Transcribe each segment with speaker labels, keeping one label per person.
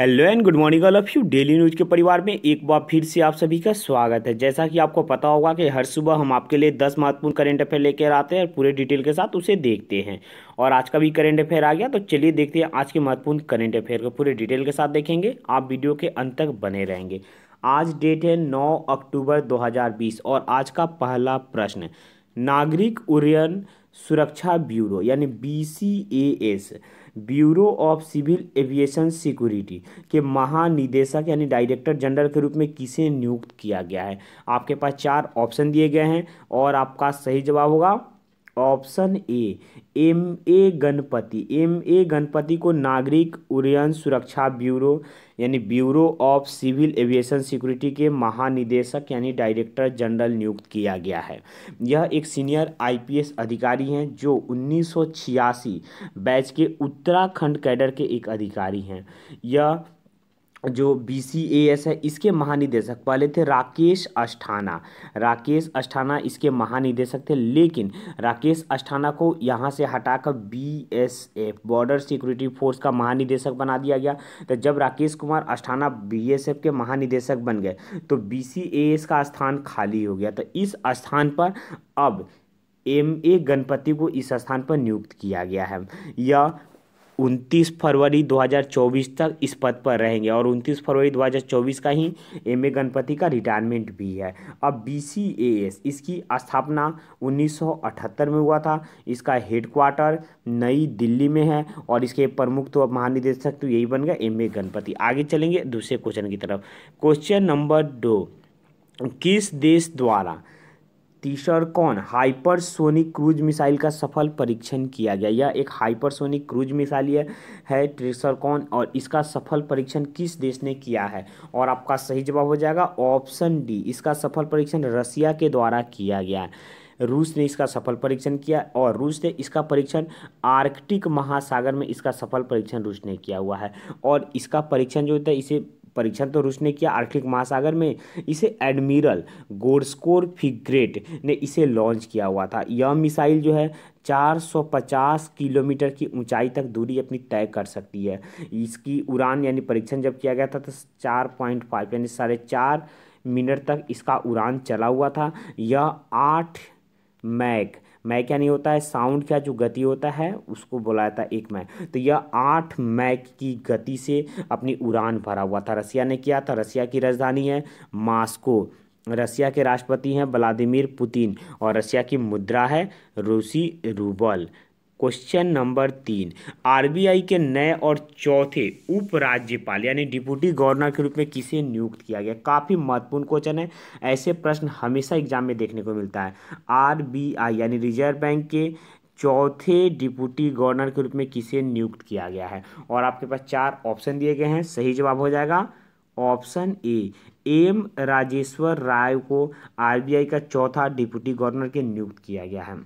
Speaker 1: Hello and good morning all of you. Daily news के परिवार में एक बार फिर से आप सभी का स्वागत है। जैसा कि आपको पता होगा कि हर सुबह हम आपके लिए 10 महत्वपूर्ण करंट अफेयर लेकर आते हैं और पूरे डिटेल के साथ उसे देखते हैं। और आज का भी करंट अफेयर आ गया, तो चलिए देखते हैं आज के महत्वपूर्ण करंट अफेयर को। पूरे डिटेल के साथ देखेंगे, आप वीडियो के अंत तक बने रहेंगे। आज डेट है 9 अक्टूबर 2020 और आज का पहला प्रश्न, नागरिक उड्डयन सुरक्षा ब्यूरो यानी BCAS, bureau of civil aviation security के महानिदेशक यानी डायरेक्टर जनरल के रूप में किसे नियुक्त किया गया है। आपके पास 4 ऑप्शन दिए गए हैं और आपका सही जवाब होगा option A, M A Ganapati को नागरिक उड्डयन सुरक्षा ब्यूरो यानी bureau of civil aviation security के महानिदेशक यानी डायरेक्टर जनरल नियुक्त किया गया है। यह एक सीनियर IPS अधिकारी हैं जो 1986 बैच के उत्तराखंड कैडर के एक अधिकारी हैं। यह जो BCAS है इसके महानिदेशक पहले थे राकेश अस्थाना इसके महानिदेशक थे, लेकिन राकेश अस्थाना को यहाँ से हटाकर BSF बॉर्डर सिक्योरिटी फोर्स का महानिदेशक बना दिया गया। तो जब राकेश कुमार अस्थाना BSF के महानिदेशक बन गए तो BCAS का स्थान खाली हो गया। तो इस स्थान पर अब MA गणपति को इस स्थान पर नियुक्त किया गया है। यह 29 फरवरी 2024 तक इस पद पर रहेंगे और 29 फरवरी 2024 का ही MA गणपति का रिटायरमेंट भी है। अब BCAS इसकी स्थापना 1978 में हुआ था। इसका हेडक्वार्टर नई दिल्ली में है और इसके प्रमुख तो अब महानिदेशक तो यही बन गया MA गणपति। आगे चलेंगे दूसरे क्वेश्चन की तरफ। क्वेश्चन नंबर 2, किस देश द्वारा तीसरकॉन हाइपरसोनिक क्रूज मिसाइल का सफल परीक्षण किया गया। यह एक हाइपरसोनिक क्रूज मिसाइल है तीसरकॉन और इसका सफल परीक्षण किस देश ने किया है। और आपका सही जवाब हो जाएगा ऑप्शन डी, इसका सफल परीक्षण रसिया के द्वारा किया गया है। रूस ने इसका सफल परीक्षण किया और रूस ने इसका परीक्षण आर्कटिक महासागर में इसका सफल परीक्षण रूस ने किया हुआ है। और इसका परीक्षण जो होता है इसे परीक्षण तो रूस ने किया आर्कटिक महासागर में, इसे एडमिरल गोर्स्कोर फ्रिगेट ने इसे लॉन्च किया हुआ था। यह मिसाइल जो है 450 किलोमीटर की ऊंचाई तक दूरी अपनी तय कर सकती है। इसकी उड़ान यानी परीक्षण जब किया गया था तो 4.5 यानी 4.5 मिनट तक इसका उड़ान चला हुआ था। यह 8 मैक यानी होता है साउंड का जो गति होता है उसको बोला जाता है 1 मैक। तो यह 8 मैक की गति से अपनी उड़ान भरा हुआ था। रसिया ने किया था। रसिया की राजधानी है मॉस्को। रसिया के राष्ट्रपति हैं व्लादिमीर पुतिन और रसिया की मुद्रा है रूसी रूबल। क्वेश्चन नंबर 3, RBI के नए और चौथे उपराज्यपाल यानी डिप्टी गवर्नर के रूप में किसे नियुक्त किया गया। काफ़ी महत्वपूर्ण क्वेश्चन है, ऐसे प्रश्न हमेशा एग्जाम में देखने को मिलता है। RBI यानी रिजर्व बैंक के चौथे डिप्टी गवर्नर के रूप में किसे नियुक्त किया गया है। और आपके पास 4 ऑप्शन दिए गए हैं, सही जवाब हो जाएगा option A, M Rajeshwar Rao को RBI का चौथा डिप्टी गवर्नर के नियुक्त किया गया है।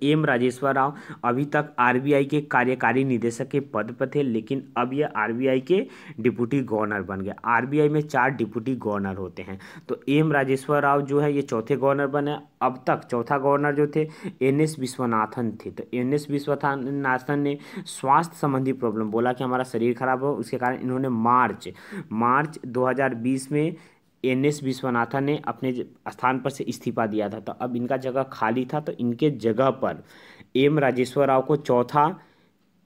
Speaker 1: M राजेश्वर राव अभी तक RBI के कार्यकारी निदेशक के पद पर थे, लेकिन अब ये RBI के डिप्टी गवर्नर बन गए। RBI में 4 डिप्टी गवर्नर होते हैं, तो M राजेश्वर राव जो है ये चौथे गवर्नर बने। अब तक चौथा गवर्नर जो थे NS विश्वनाथन थे। तो NS विश्वनाथन ने स्वास्थ्य संबंधी प्रॉब्लम बोला कि हमारा शरीर खराब हो, उसके कारण इन्होंने मार्च 2020 में NS विश्वनाथन ने अपने स्थान पर से इस्तीफा दिया था। तो अब इनका जगह खाली था, तो इनके जगह पर M राजेश्वर राव को चौथा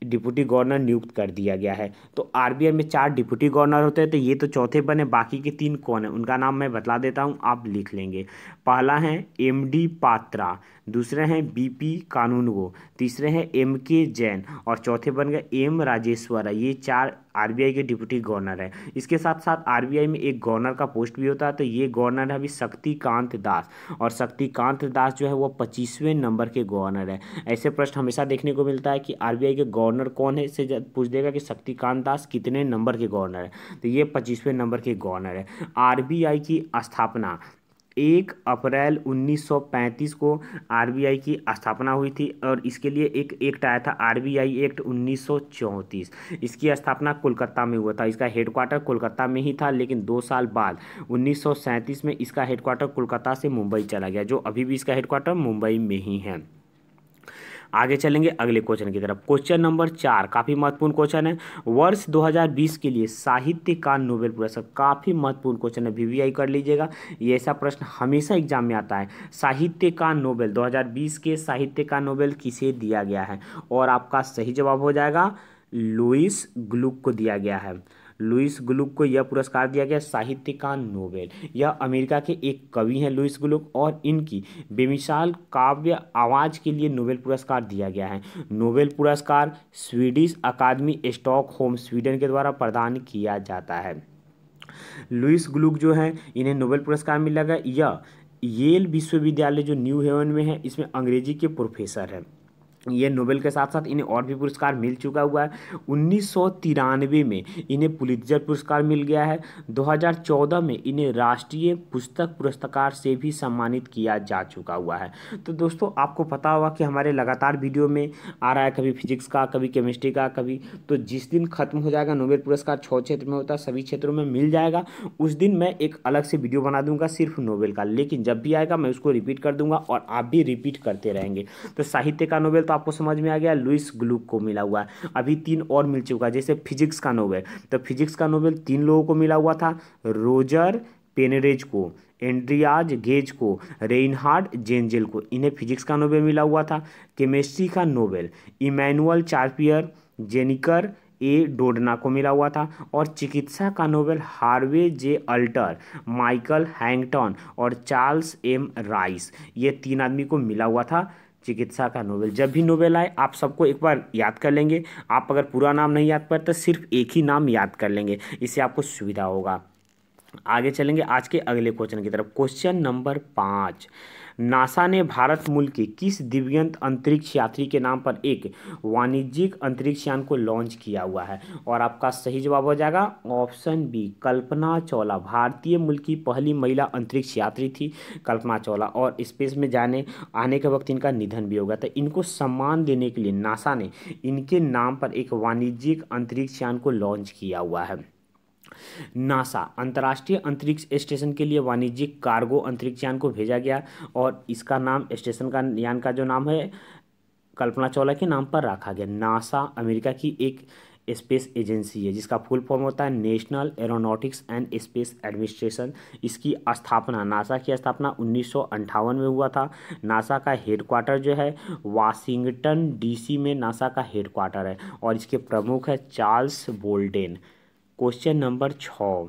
Speaker 1: डिप्टी गवर्नर नियुक्त कर दिया गया है। तो RBI में 4 डिप्टी गवर्नर होते हैं, तो ये तो चौथे बने। बाकी के 3 कौन है उनका नाम मैं बता देता हूँ, आप लिख लेंगे। पहला है MD पात्रा, दूसरे हैं BP कानूनगो, तीसरे हैं MK जैन और चौथे बन गए M राजेश्वर। ये 4 RBI के डिप्टी गवर्नर है। इसके साथ साथ RBI में एक गवर्नर का पोस्ट भी होता है, तो ये गवर्नर है अभी शक्तिकांत दास और शक्तिकांत दास जो है वो 25वें नंबर के गवर्नर है। ऐसे प्रश्न हमेशा देखने को मिलता है कि RBI के गवर्नर कौन है, इससे पूछ देगा कि शक्तिकांत दास कितने नंबर के गवर्नर है, तो ये 25वें नंबर के गवर्नर है। RBI की स्थापना 1 अप्रैल 1935 को RBI की स्थापना हुई थी और इसके लिए एक एक्ट आया था RBI एक्ट 1934। इसकी स्थापना कोलकाता में हुआ था। इसका हेडक्वार्टर कोलकाता में ही था, लेकिन 2 साल बाद 1937 में इसका हेडक्वार्टर कोलकाता से मुंबई चला गया, जो अभी भी इसका हेडक्वार्टर मुंबई में ही है। आगे चलेंगे अगले क्वेश्चन की तरफ। क्वेश्चन नंबर 4 काफ़ी महत्वपूर्ण क्वेश्चन है। वर्ष 2020 के लिए साहित्य का नोबेल पुरस्कार, काफ़ी महत्वपूर्ण क्वेश्चन है, वीवीआई कर लीजिएगा, ये ऐसा प्रश्न हमेशा एग्जाम में आता है। साहित्य का नोबेल 2020 के साहित्य का नोबेल किसे दिया गया है? और आपका सही जवाब हो जाएगा लुईस ग्लुक को दिया गया है। लुईस ग्लुक को यह पुरस्कार दिया गया साहित्य का नोबेल। यह अमेरिका के एक कवि हैं लुईस ग्लुक, और इनकी बेमिसाल काव्य आवाज़ के लिए नोबेल पुरस्कार दिया गया है। नोबेल पुरस्कार स्वीडिश अकादमी स्टॉकहोम स्वीडन के द्वारा प्रदान किया जाता है। लुईस ग्लुक जो है इन्हें नोबेल पुरस्कार मिला गया। यह येल विश्वविद्यालय जो न्यू हेवन में है इसमें अंग्रेजी के प्रोफेसर हैं। ये नोबेल के साथ साथ इन्हें और भी पुरस्कार मिल चुका हुआ है। 1993 में इन्हें पुलित्जर पुरस्कार मिल गया है। 2014 में इन्हें राष्ट्रीय पुस्तक पुरस्कार से भी सम्मानित किया जा चुका हुआ है। तो दोस्तों आपको पता होगा कि हमारे लगातार वीडियो में आ रहा है, कभी फिजिक्स का, कभी केमिस्ट्री का, कभी तो जिस दिन खत्म हो जाएगा नोबेल पुरस्कार 6 क्षेत्र में होता है, सभी क्षेत्रों में मिल जाएगा, उस दिन मैं एक अलग से वीडियो बना दूंगा सिर्फ नोबेल का। लेकिन जब भी आएगा मैं उसको रिपीट कर दूंगा और आप भी रिपीट करते रहेंगे। तो साहित्य का नोबेल आपको समझ में आ गया, लुईस ग्लुक को मिला हुआ है। अभी 3 और मिल चुका है, जैसे फिजिक्स का नोबेल, तो फिजिक्स का नोबेल 3 लोगों को मिला हुआ था, रोजर पेनरेज को, एंड्रियाज गेज को, रेइनहार्ड जेंजेल को, इन्हें फिजिक्स का नोबेल मिला हुआ था। केमिस्ट्री का नोबेल इमैनुअल चार्पियर, जेनिकर ए डोडना को मिला हुआ था। और चिकित्सा का नोबेल हार्वे जे अल्टर, माइकल हैंगटन और चार्ल्स एम राइस, ये 3 आदमी को मिला हुआ था चिकित्सा का नोबेल। जब भी नोबेल आए आप सबको एक बार याद कर लेंगे। आप अगर पूरा नाम नहीं याद करते सिर्फ एक ही नाम याद कर लेंगे, इससे आपको सुविधा होगा। आगे चलेंगे आज के अगले क्वेश्चन की तरफ। क्वेश्चन नंबर 5, नासा ने भारत मूल के किस दिव्यंत अंतरिक्ष यात्री के नाम पर एक वाणिज्यिक अंतरिक्ष यान को लॉन्च किया हुआ है? और आपका सही जवाब हो जाएगा ऑप्शन बी, कल्पना चावला। भारतीय मूल की पहली महिला अंतरिक्ष यात्री थी कल्पना चावला, और स्पेस में जाने आने के वक्त इनका निधन भी हो गया था। इनको सम्मान देने के लिए नासा ने इनके नाम पर एक वाणिज्यिक अंतरिक्ष यान को लॉन्च किया हुआ है। नासा अंतर्राष्ट्रीय अंतरिक्ष स्टेशन के लिए वाणिज्यिक कार्गो अंतरिक्ष यान को भेजा गया, और इसका नाम स्टेशन का यान का जो नाम है कल्पना चावला के नाम पर रखा गया। नासा अमेरिका की एक स्पेस एजेंसी है जिसका फुल फॉर्म होता है national aeronautics and space administration. इसकी स्थापना, नासा की स्थापना 1958 में हुआ था। नासा का हेडक्वार्टर जो है वाशिंगटन डीसी में नासा का हेडक्वार्टर है, और इसके प्रमुख है चार्ल्स बोल्डेन। क्वेश्चन नंबर 6,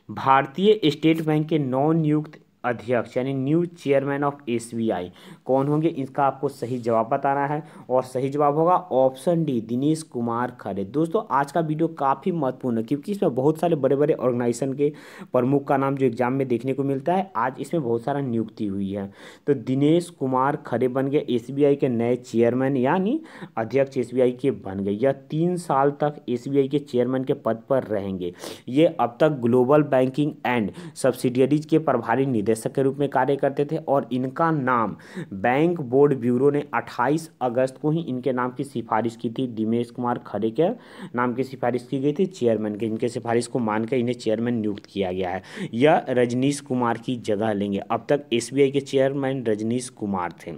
Speaker 1: भारतीय स्टेट बैंक के नवनियुक्त अध्यक्ष यानी न्यू चेयरमैन ऑफ एसबीआई कौन होंगे? इसका आपको सही जवाब बताना है, और सही जवाब होगा ऑप्शन डी, दिनेश कुमार खरे। दोस्तों आज का वीडियो काफ़ी महत्वपूर्ण है क्योंकि इसमें बहुत सारे बड़े बड़े ऑर्गेनाइजेशन के प्रमुख का नाम जो एग्जाम में देखने को मिलता है, आज इसमें बहुत सारा नियुक्ति हुई है। तो दिनेश कुमार खरे बन गए एसबीआई के नए चेयरमैन यानी अध्यक्ष एसबीआई के बन गए। यह 3 साल तक एसबीआई के चेयरमैन के पद पर रहेंगे। ये अब तक ग्लोबल बैंकिंग एंड सब्सिडियरीज के प्रभारी निदेशक के रूप में कार्य करते थे, और इनका नाम बैंक बोर्ड ब्यूरो ने 28 अगस्त को ही इनके नाम की सिफारिश की थी। दिनेश कुमार खरे के नाम की सिफारिश की गई थी चेयरमैन के, इनके सिफारिश को मानकर इन्हें चेयरमैन नियुक्त किया गया है। यह रजनीश कुमार की जगह लेंगे। अब तक एसबीआई के चेयरमैन रजनीश कुमार थे।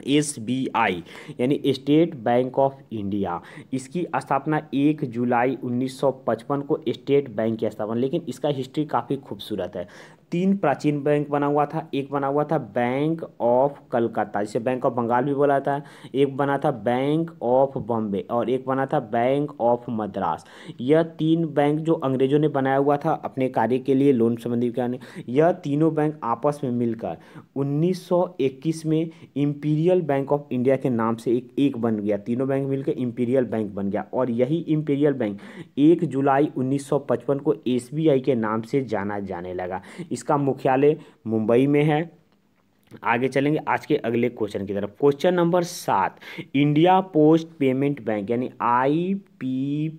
Speaker 1: एसबीआई यानी स्टेट बैंक ऑफ इंडिया, इसकी स्थापना 1 जुलाई 1955 को स्टेट बैंक की स्थापना, लेकिन इसका हिस्ट्री काफ़ी खूबसूरत है। 3 प्राचीन बैंक बना हुआ था। एक बना हुआ था बैंक ऑफ कलकत्ता जिसे बैंक ऑफ बंगाल भी बोला था, एक बना था बैंक ऑफ बॉम्बे, और एक बना था बैंक ऑफ मद्रास। यह 3 बैंक जो अंग्रेजों ने बनाया हुआ था अपने कार्य के लिए, लोन संबंधी कार्य, यह तीनों बैंक आपस में मिलकर 1921 में इंपीरियल बैंक ऑफ इंडिया के नाम से एक बन गया। तीनों बैंक मिलकर इंपीरियल बैंक बन गया, और यही इंपीरियल बैंक 1 जुलाई 1955 को एसबीआई के नाम से जाना जाने लगा। इसका मुख्यालय मुंबई में है। आगे चलेंगे आज के अगले क्वेश्चन की तरफ। Question number 7, India post payment bank यानी IPPB,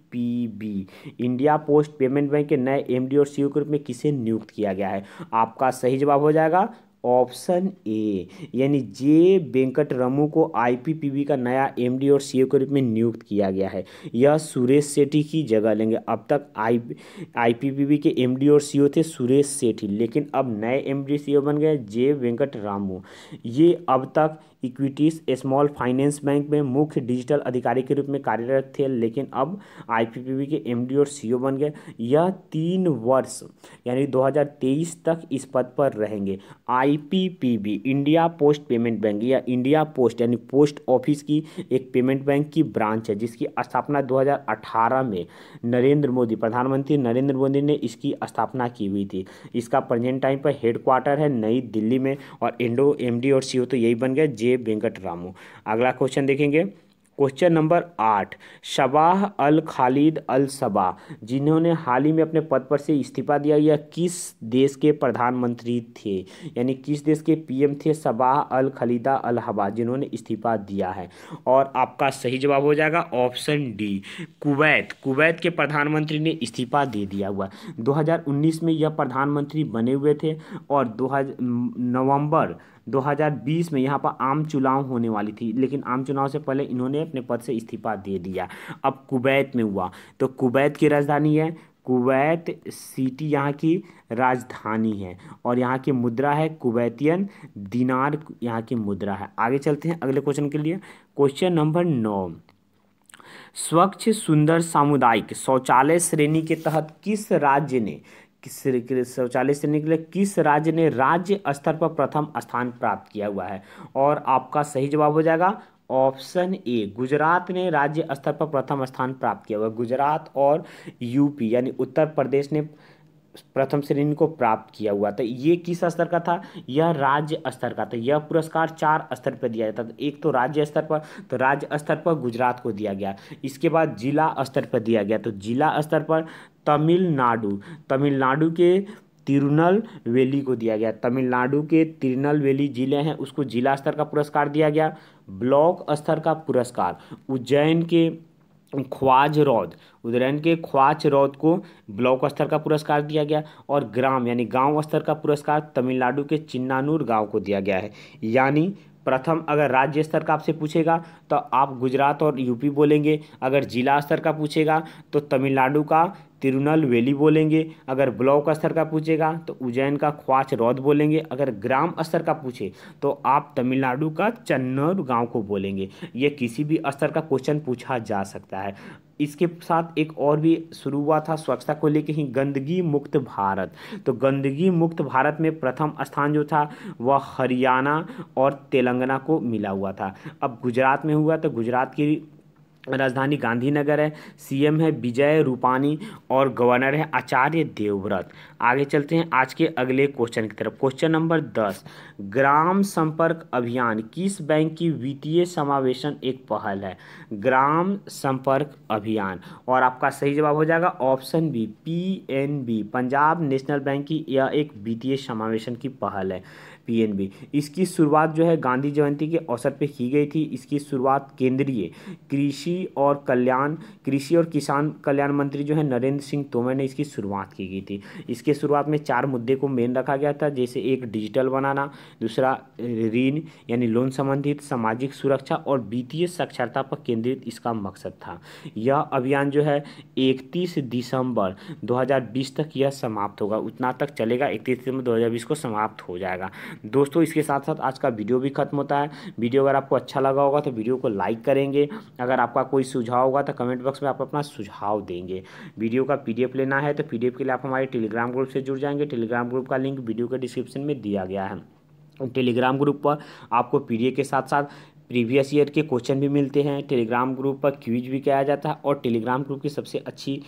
Speaker 1: India post payment bank के नए एमडी और सीईओ के रूप में किसे नियुक्त किया गया है? आपका सही जवाब हो जाएगा ऑप्शन ए, यानी जे वेंकटरमू को आईपीपीबी का नया एमडी और सीईओ के रूप में नियुक्त किया गया है। यह सुरेश सेठी की जगह लेंगे। अब तक आईपीपीबी के एमडी और सीईओ थे सुरेश सेठी, लेकिन अब नए एमडी सीईओ बन गए जे वेंकटरामू। ये अब तक इक्विटीज स्मॉल फाइनेंस बैंक में मुख्य डिजिटल अधिकारी के रूप में कार्यरत थे, लेकिन अब आईपीपीबी के एमडी और सीईओ बन गए। यह 3 वर्ष यानी 2023 तक इस पद पर रहेंगे। IPPB India post payment bank या इंडिया पोस्ट यानी पोस्ट ऑफिस की एक पेमेंट बैंक की ब्रांच है, जिसकी स्थापना 2018 में प्रधानमंत्री नरेंद्र मोदी ने इसकी स्थापना की हुई थी। इसका प्रेजेंट टाइम पर हेडक्वार्टर है नई दिल्ली में और एमडी और सीईओ तो यही बन गए जे वेंकट रामू। अगला क्वेश्चन देखेंगे, क्वेश्चन नंबर 8, शबाह अल खालिद अल सबाह जिन्होंने हाल ही में अपने पद पर से इस्तीफा दिया, यह किस देश के प्रधानमंत्री थे, यानी किस देश के पीएम थे शबाह अल खालिदा अल हबा जिन्होंने इस्तीफा दिया है। और आपका सही जवाब हो जाएगा ऑप्शन डी, कुवैत के प्रधानमंत्री ने इस्तीफा दे दिया हुआ। 2019 में यह प्रधानमंत्री बने हुए थे और नवंबर 2020 में यहाँ पर आम चुनाव होने वाली थी, लेकिन आम चुनाव से पहले इन्होंने अपने पद से इस्तीफा दे दिया। अब कुवैत में हुआ तो कुवैत की राजधानी है कुवैत सिटी, यहाँ की राजधानी है और यहाँ की मुद्रा है कुवैतियन दिनार, यहाँ की मुद्रा है। आगे चलते हैं अगले क्वेश्चन के लिए। क्वेश्चन नंबर 9, स्वच्छ सुंदर सामुदायिक शौचालय श्रेणी के तहत किस राज्य ने शौचालय श्रेणी के लिए किस राज्य ने राज्य स्तर पर प्रथम स्थान प्राप्त किया हुआ है? और आपका सही जवाब हो जाएगा ऑप्शन ए, गुजरात ने राज्य स्तर पर प्रथम स्थान प्राप्त किया हुआ। गुजरात और यूपी यानी उत्तर प्रदेश ने प्रथम श्रेणी को प्राप्त किया हुआ था। ये किस स्तर का था? यह राज्य स्तर का था। यह पुरस्कार 4 स्तर पर दिया जाता था। एक तो राज्य स्तर पर, तो राज्य स्तर पर गुजरात को दिया गया। इसके बाद जिला स्तर पर दिया गया, तो जिला स्तर पर तमिलनाडु के तिरुनलवेली को दिया गया। तमिलनाडु के तिरुनलवेली जिले हैं उसको जिला स्तर का पुरस्कार दिया गया। ब्लॉक स्तर का पुरस्कार उज्जैन के ख्वाज रौद को ब्लॉक स्तर का पुरस्कार दिया गया और ग्राम यानी गांव स्तर का पुरस्कार तमिलनाडु के चिन्नानूर गांव को दिया गया है। यानी प्रथम अगर राज्य स्तर का आपसे पूछेगा तो आप गुजरात और यूपी बोलेंगे, अगर जिला स्तर का पूछेगा तो तमिलनाडु का तिरुनलवेली बोलेंगे, अगर ब्लॉक स्तर का पूछेगा तो उज्जैन का ख्वाज रौद बोलेंगे, अगर ग्राम स्तर का पूछे तो आप तमिलनाडु का चन्नौर गांव को बोलेंगे। ये किसी भी स्तर का क्वेश्चन पूछा जा सकता है। इसके साथ एक और भी शुरू हुआ था स्वच्छता को लेकर ही, गंदगी मुक्त भारत। तो गंदगी मुक्त भारत में प्रथम स्थान जो था वह हरियाणा और तेलंगाना को मिला हुआ था। अब गुजरात में हुआ तो गुजरात की राजधानी गांधीनगर है, सीएम है विजय रूपानी और गवर्नर है आचार्य देवव्रत। आगे चलते हैं आज के अगले क्वेश्चन की तरफ। क्वेश्चन नंबर 10, ग्राम संपर्क अभियान किस बैंक की वित्तीय समावेशन एक पहल है? ग्राम संपर्क अभियान, और आपका सही जवाब हो जाएगा option B, PNB, Punjab national bank की यह एक वित्तीय समावेशन की पहल है पीएनबी। इसकी शुरुआत जो है गांधी जयंती के अवसर पे की गई थी। इसकी शुरुआत केंद्रीय कृषि और किसान कल्याण मंत्री जो है नरेंद्र सिंह तोमर ने इसकी शुरुआत की गई थी। इसके शुरुआत में 4 मुद्दे को मेन रखा गया था, जैसे एक डिजिटल बनाना, दूसरा ऋण यानी लोन संबंधित, सामाजिक सुरक्षा और वित्तीय साक्षरता पर केंद्रित इसका मकसद था। यह अभियान जो है 31 दिसंबर 2020 तक यह समाप्त होगा, उतना तक चलेगा, 31 दिसंबर 2020 को समाप्त हो जाएगा। दोस्तों इसके साथ साथ आज का वीडियो भी खत्म होता है। वीडियो अगर आपको अच्छा लगा होगा तो वीडियो को लाइक करेंगे, अगर आपका कोई सुझाव होगा तो कमेंट बॉक्स में आप अपना सुझाव देंगे। वीडियो का पीडीएफ लेना है तो पीडीएफ के लिए आप हमारे टेलीग्राम ग्रुप से जुड़ जाएंगे। टेलीग्राम ग्रुप का लिंक वीडियो के डिस्क्रिप्शन में दिया गया है। टेलीग्राम ग्रुप पर आपको पीडीएफ के साथ साथ प्रीवियस ईयर के क्वेश्चन भी मिलते हैं। टेलीग्राम ग्रुप पर क्विज भी किया जाता है और टेलीग्राम ग्रुप की सबसे अच्छी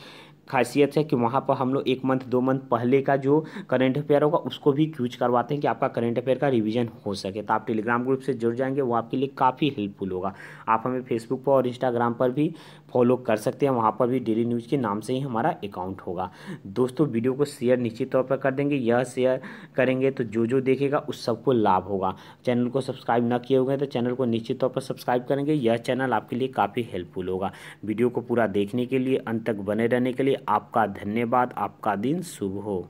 Speaker 1: खासियत है कि वहाँ पर हम लोग 1 मंथ 2 मंथ पहले का जो करंट अफेयर होगा उसको भी क्यूज करवाते हैं कि आपका करंट अफेयर का रिवीजन हो सके। तो आप टेलीग्राम ग्रुप से जुड़ जाएंगे, वो आपके लिए काफ़ी हेल्पफुल होगा। आप हमें फेसबुक पर और इंस्टाग्राम पर भी फॉलो कर सकते हैं, वहाँ पर भी डेली न्यूज़ के नाम से ही हमारा अकाउंट होगा। दोस्तों वीडियो को शेयर निश्चित तौर पर कर देंगे, यह शेयर करेंगे तो जो देखेगा उस सबको लाभ होगा। चैनल को सब्सक्राइब ना किए हुए तो चैनल को निश्चित तौर पर सब्सक्राइब करेंगे, यह चैनल आपके लिए काफ़ी हेल्पफुल होगा। वीडियो को पूरा देखने के लिए, अंत तक बने रहने के लिए आपका धन्यवाद। आपका दिन शुभ हो।